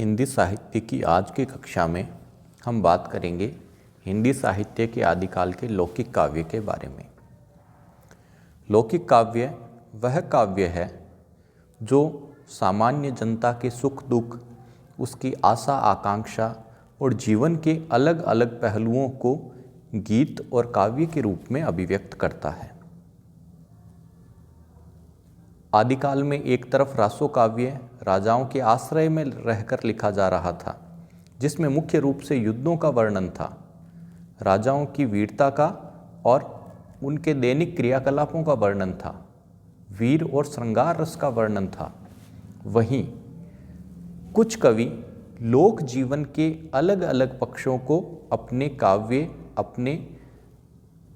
हिंदी साहित्य की आज की कक्षा में हम बात करेंगे हिंदी साहित्य के आदिकाल के लौकिक काव्य के बारे में। लौकिक काव्य वह काव्य है जो सामान्य जनता के सुख दुख, उसकी आशा आकांक्षा और जीवन के अलग अलग पहलुओं को गीत और काव्य के रूप में अभिव्यक्त करता है। आदिकाल में एक तरफ रासो काव्य राजाओं के आश्रय में रहकर लिखा जा रहा था, जिसमें मुख्य रूप से युद्धों का वर्णन था, राजाओं की वीरता का और उनके दैनिक क्रियाकलापों का वर्णन था, वीर और श्रृंगार रस का वर्णन था। वहीं कुछ कवि लोक जीवन के अलग अलग पक्षों को अपने काव्य, अपने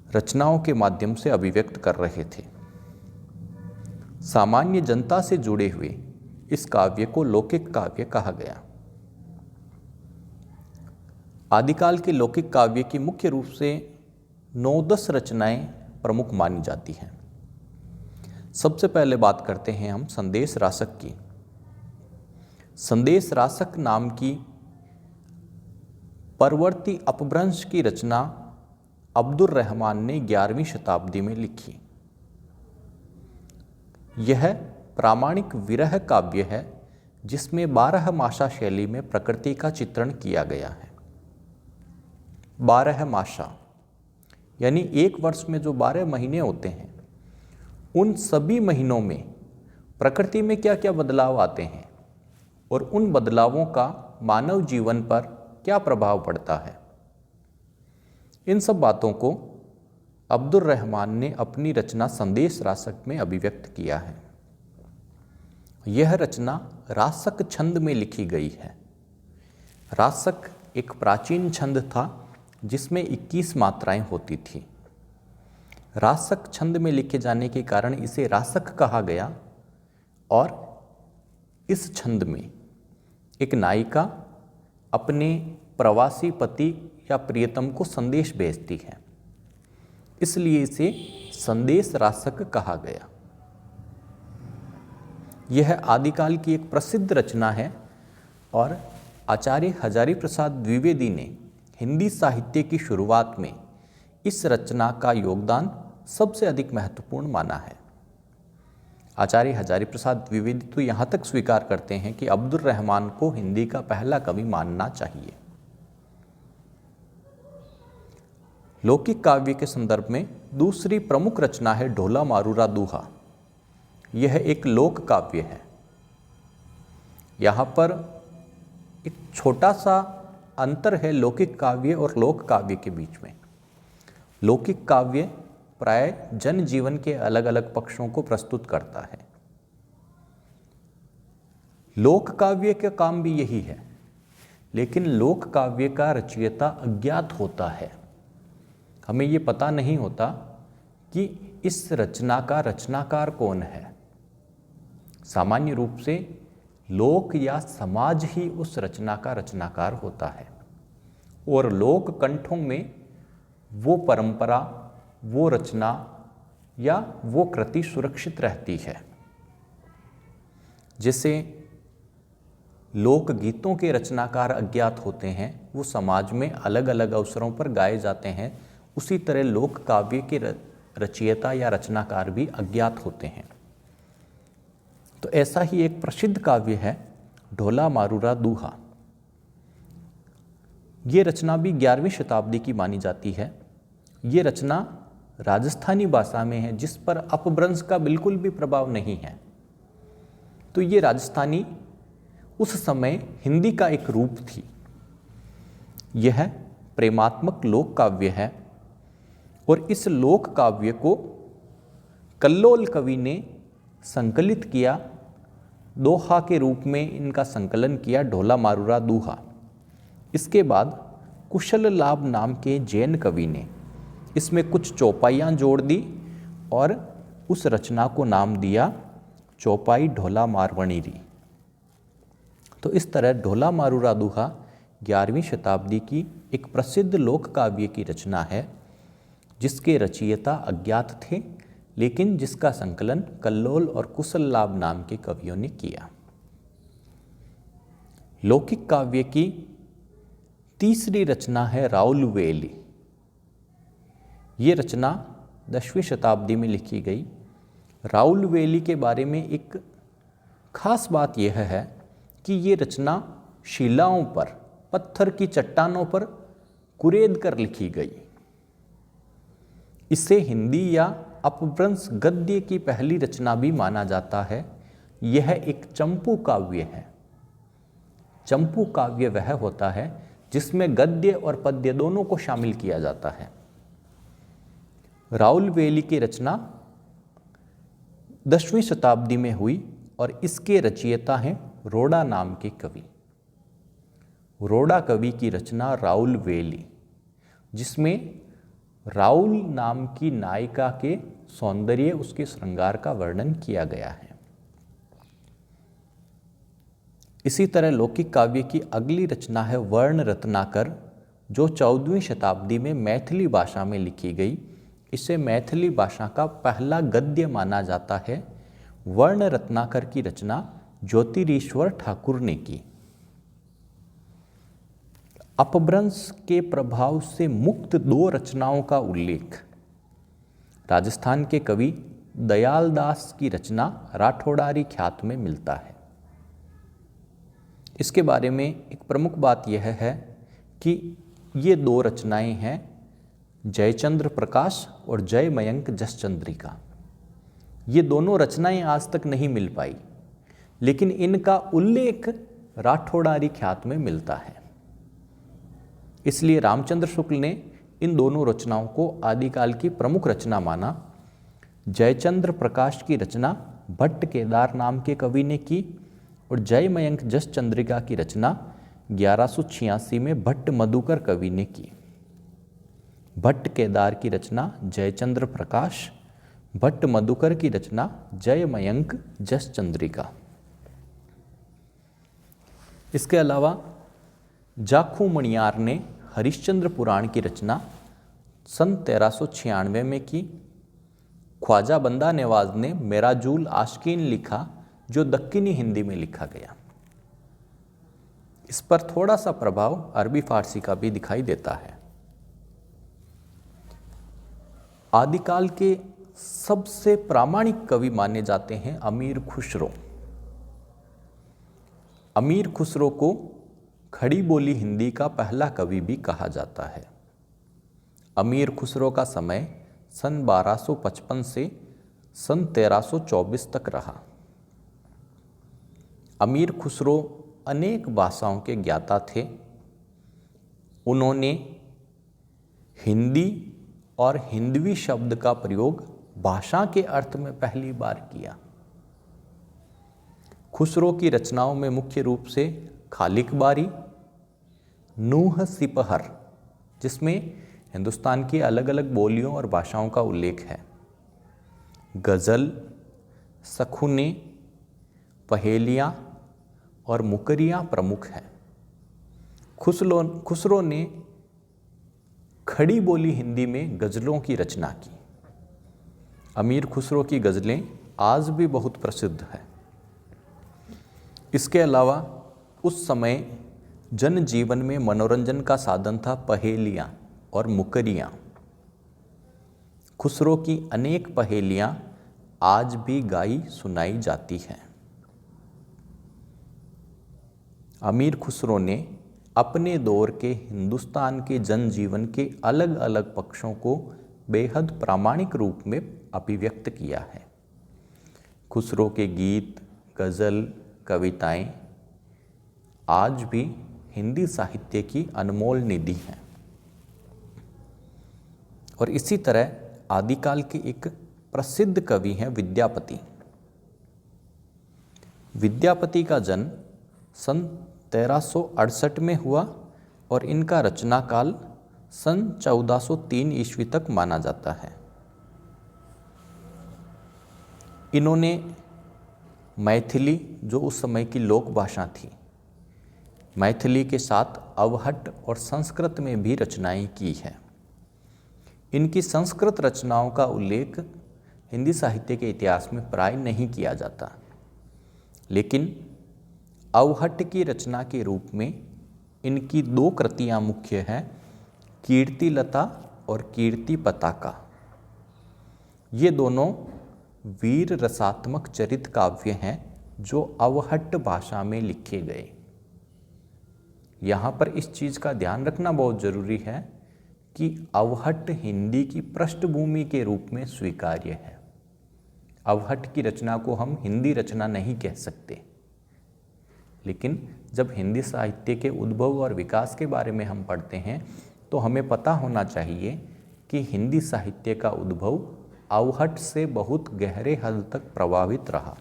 रचनाओं के माध्यम से अभिव्यक्त कर रहे थे। सामान्य जनता से जुड़े हुए इस काव्य को लौकिक काव्य कहा गया। आदिकाल के लौकिक काव्य की मुख्य रूप से 9-10 रचनाएं प्रमुख मानी जाती हैं। सबसे पहले बात करते हैं हम संदेश रासक की। संदेश रासक नाम की परवर्ती अपभ्रंश की रचना अब्दुर रहमान ने 11वीं शताब्दी में लिखी। यह प्रामाणिक विरह काव्य है जिसमें 12 मासा शैली में प्रकृति का चित्रण किया गया है। 12 मासा यानी एक वर्ष में जो 12 महीने होते हैं, उन सभी महीनों में प्रकृति में क्या क्या बदलाव आते हैं और उन बदलावों का मानव जीवन पर क्या प्रभाव पड़ता है, इन सब बातों को अब्दुर रहमान ने अपनी रचना संदेश रासक में अभिव्यक्त किया है। यह रचना रासक छंद में लिखी गई है। रासक एक प्राचीन छंद था जिसमें 21 मात्राएं होती थी। रासक छंद में लिखे जाने के कारण इसे रासक कहा गया और इस छंद में एक नायिका अपने प्रवासी पति या प्रियतम को संदेश भेजती है, इसलिए इसे संदेश रासक कहा गया। यह आदिकाल की एक प्रसिद्ध रचना है और आचार्य हजारी प्रसाद द्विवेदी ने हिंदी साहित्य की शुरुआत में इस रचना का योगदान सबसे अधिक महत्वपूर्ण माना है। आचार्य हजारी प्रसाद द्विवेदी तो यहाँ तक स्वीकार करते हैं कि अब्दुर रहमान को हिंदी का पहला कवि मानना चाहिए। लौकिक काव्य के संदर्भ में दूसरी प्रमुख रचना है ढोला मारूरा दूहा। यह एक लोक काव्य है। यहाँ पर एक छोटा सा अंतर है लौकिक काव्य और लोक काव्य के बीच में। लौकिक काव्य प्राय जन जीवन के अलग अलग पक्षों को प्रस्तुत करता है। लोक काव्य का काम भी यही है, लेकिन लोक काव्य का रचयिता अज्ञात होता है। हमें ये पता नहीं होता कि इस रचना का रचनाकार कौन है। सामान्य रूप से लोक या समाज ही उस रचना का रचनाकार होता है और लोक कंठों में वो परंपरा, वो रचना या वो कृति सुरक्षित रहती है। जैसे लोक गीतों के रचनाकार अज्ञात होते हैं, वो समाज में अलग अलग अवसरों पर गाए जाते हैं, उसी तरह लोक काव्य के रचयिता या रचनाकार भी अज्ञात होते हैं। तो ऐसा ही एक प्रसिद्ध काव्य है ढोला मारूरा दूहा। ये रचना भी 11वीं शताब्दी की मानी जाती है। ये रचना राजस्थानी भाषा में है जिस पर अपभ्रंश का बिल्कुल भी प्रभाव नहीं है। तो ये राजस्थानी उस समय हिंदी का एक रूप थी। यह प्रेमात्मक लोक काव्य है और इस लोक काव्य को कल्लोल कवि ने संकलित किया। दोहा के रूप में इनका संकलन किया ढोला मारूरा दूहा। इसके बाद कुशल लाभ नाम के जैन कवि ने इसमें कुछ चौपाइयाँ जोड़ दी और उस रचना को नाम दिया चौपाई ढोला मारवणीरी। तो इस तरह ढोला मारूरा दूहा 11वीं शताब्दी की एक प्रसिद्ध लोक काव्य की रचना है जिसके रचयिता अज्ञात थे, लेकिन जिसका संकलन कल्लोल और कुशल लाभ नाम के कवियों ने किया। लौकिक काव्य की तीसरी रचना है राउलवेली। ये रचना 10वीं शताब्दी में लिखी गई। राउलवेली के बारे में एक खास बात यह है कि ये रचना शिलाओं पर, पत्थर की चट्टानों पर कुरेद कर लिखी गई। इसे हिंदी या अपभ्रंश गद्य की पहली रचना भी माना जाता है। यह एक चंपू काव्य है। चंपू काव्य वह होता है जिसमें गद्य और पद्य दोनों को शामिल किया जाता है। राउलवेली की रचना 10वीं शताब्दी में हुई और इसके रचयिता हैं रोड़ा नाम के कवि। रोड़ा कवि की रचना राउलवेली, जिसमें राउल नाम की नायिका के सौंदर्य, उसके श्रृंगार का वर्णन किया गया है। इसी तरह लौकिक काव्य की अगली रचना है वर्ण रत्नाकर, जो 14वीं शताब्दी में मैथिली भाषा में लिखी गई। इसे मैथिली भाषा का पहला गद्य माना जाता है। वर्ण रत्नाकर की रचना ज्योतिरीश्वर ठाकुर ने की। अपभ्रंश के प्रभाव से मुक्त 2 रचनाओं का उल्लेख राजस्थान के कवि दयाल दास की रचना राठौड़ारी ख्यात में मिलता है। इसके बारे में एक प्रमुख बात यह है कि ये 2 रचनाएं हैं जयचंद्र प्रकाश और जय मयंक जसचंद्रिका। ये दोनों रचनाएं आज तक नहीं मिल पाई, लेकिन इनका उल्लेख राठौड़ारी ख्यात में मिलता है। इसलिए रामचंद्र शुक्ल ने इन दोनों रचनाओं को आदिकाल की प्रमुख रचना माना। जयचंद्र प्रकाश की रचना भट्ट केदार नाम के कवि ने की और जय मयंक जसचंद्रिका की रचना 1186 में भट्ट मधुकर कवि ने की। भट्ट केदार की रचना जयचंद्र प्रकाश, भट्ट मधुकर की रचना जय मयंक जसचंद्रिका। इसके अलावा जाखू मणियार ने हरिश्चंद्र पुराण की रचना सन 1396 में की। ख्वाजा बंदा नवाज ने मेराजूल आशकीन लिखा, जो दक्कनी हिंदी में लिखा गया। इस पर थोड़ा सा प्रभाव अरबी फारसी का भी दिखाई देता है। आदिकाल के सबसे प्रामाणिक कवि माने जाते हैं अमीर खुसरो। अमीर खुसरो को खड़ी बोली हिंदी का पहला कवि भी कहा जाता है। अमीर खुसरो का समय सन 1255 से सन 1324 तक रहा। अमीर खुसरो अनेक भाषाओं के ज्ञाता थे। उन्होंने हिंदी और हिंदवी शब्द का प्रयोग भाषा के अर्थ में पहली बार किया। खुसरो की रचनाओं में मुख्य रूप से खालिक बारी, नूह सिपहर, जिसमें हिंदुस्तान की अलग अलग बोलियों और भाषाओं का उल्लेख है, गज़ल, सखुने, पहेलियाँ और मुकरियाँ प्रमुख हैं। खुसरो ने खड़ी बोली हिंदी में गज़लों की रचना की। अमीर खुसरो की गज़लें आज भी बहुत प्रसिद्ध हैं। इसके अलावा उस समय जनजीवन में मनोरंजन का साधन था पहेलियाँ और मुकरियाँ। खुसरो की अनेक पहेलियाँ आज भी गाई सुनाई जाती हैं। अमीर खुसरो ने अपने दौर के हिंदुस्तान के जनजीवन के अलग अलग पक्षों को बेहद प्रामाणिक रूप में अभिव्यक्त किया है। खुसरो के गीत, गज़ल, कविताएं आज भी हिंदी साहित्य की अनमोल निधि हैं। और इसी तरह आदिकाल के एक प्रसिद्ध कवि हैं विद्यापति। विद्यापति का जन्म सन 1368 में हुआ और इनका रचना काल सन 1403 ईस्वी तक माना जाता है। इन्होंने मैथिली, जो उस समय की लोक भाषा थी, मैथिली के साथ अवहट्ट और संस्कृत में भी रचनाएं की है। इनकी संस्कृत रचनाओं का उल्लेख हिंदी साहित्य के इतिहास में प्राय नहीं किया जाता, लेकिन अवहट्ट की रचना के रूप में इनकी दो कृतियां मुख्य हैं, कीर्तिलता और कीर्ति पताका। ये दोनों वीर रसात्मक चरित काव्य हैं जो अवहट्ट भाषा में लिखे गए। यहाँ पर इस चीज़ का ध्यान रखना बहुत ज़रूरी है कि अवहट्ट हिंदी की पृष्ठभूमि के रूप में स्वीकार्य है। अवहट्ट की रचना को हम हिंदी रचना नहीं कह सकते, लेकिन जब हिंदी साहित्य के उद्भव और विकास के बारे में हम पढ़ते हैं तो हमें पता होना चाहिए कि हिंदी साहित्य का उद्भव अवहट्ट से बहुत गहरे हद तक प्रभावित रहा।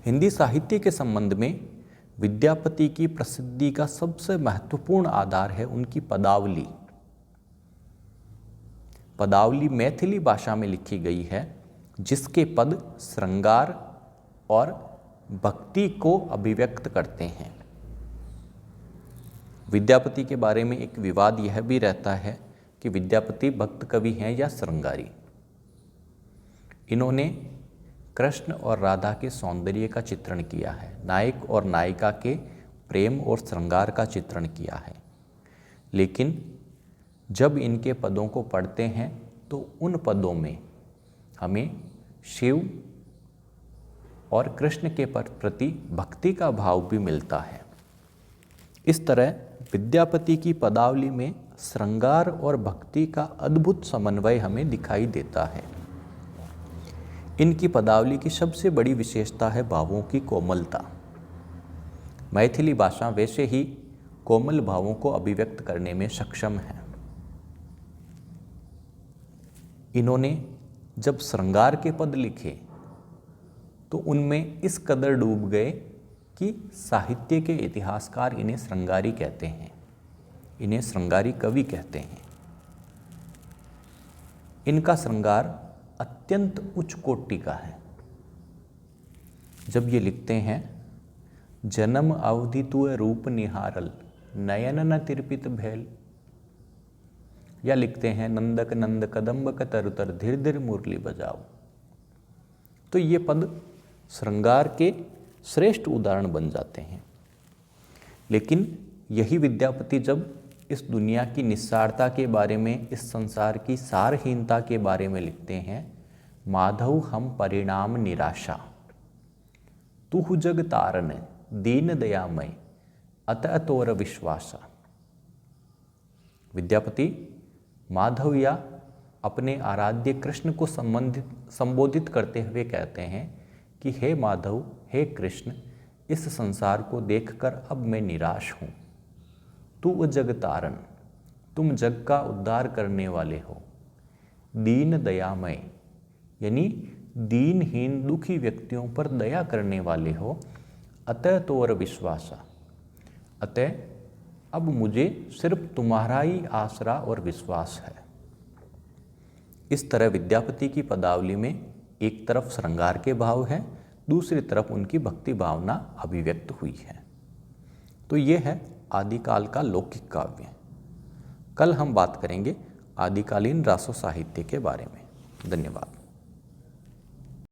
हिंदी साहित्य के संबंध में विद्यापति की प्रसिद्धि का सबसे महत्वपूर्ण आधार है उनकी पदावली। पदावली मैथिली भाषा में लिखी गई है, जिसके पद श्रृंगार और भक्ति को अभिव्यक्त करते हैं। विद्यापति के बारे में एक विवाद यह भी रहता है कि विद्यापति भक्त कवि हैं या श्रृंगारी। इन्होंने कृष्ण और राधा के सौंदर्य का चित्रण किया है, नायक और नायिका के प्रेम और श्रृंगार का चित्रण किया है, लेकिन जब इनके पदों को पढ़ते हैं तो उन पदों में हमें शिव और कृष्ण के प्रति भक्ति का भाव भी मिलता है। इस तरह विद्यापति की पदावली में श्रृंगार और भक्ति का अद्भुत समन्वय हमें दिखाई देता है। इनकी पदावली की सबसे बड़ी विशेषता है भावों की कोमलता। मैथिली भाषा वैसे ही कोमल भावों को अभिव्यक्त करने में सक्षम है। इन्होंने जब श्रृंगार के पद लिखे तो उनमें इस कदर डूब गए कि साहित्य के इतिहासकार इन्हें श्रृंगारी कहते हैं, इन्हें श्रृंगारी कवि कहते हैं। इनका श्रृंगार अत्यंत उच्च कोटि का है। जब ये लिखते हैं, जन्म अवधि तुए रूप निहारल, नयन न तिरपित भैल, या लिखते हैं नंदक नंद कदम्ब कतर उतर धीर धीर मुरली बजाओ, तो ये पद श्रृंगार के श्रेष्ठ उदाहरण बन जाते हैं। लेकिन यही विद्यापति जब इस दुनिया की निस्सारता के बारे में, इस संसार की सारहीनता के बारे में लिखते हैं, माधव हम परिणाम निराशा, तुहु जग तारन दीन दयामय अतः तोर विश्वासा। विद्यापति माधव या अपने आराध्य कृष्ण को संबोधित करते हुए कहते हैं कि हे माधव, हे कृष्ण, इस संसार को देखकर अब मैं निराश हूँ। तू जग तारन, तुम जग का उद्धार करने वाले हो। दीन दयामय, यानी दीनहीन दुखी व्यक्तियों पर दया करने वाले हो। अतः तोर विश्वासा, अतः अब मुझे सिर्फ तुम्हारा ही आसरा और विश्वास है। इस तरह विद्यापति की पदावली में एक तरफ श्रृंगार के भाव हैं, दूसरी तरफ उनकी भक्ति भावना अभिव्यक्त हुई है। तो ये है आदिकाल का लौकिक काव्य। कल हम बात करेंगे आदिकालीन रासो साहित्य के बारे में। धन्यवाद।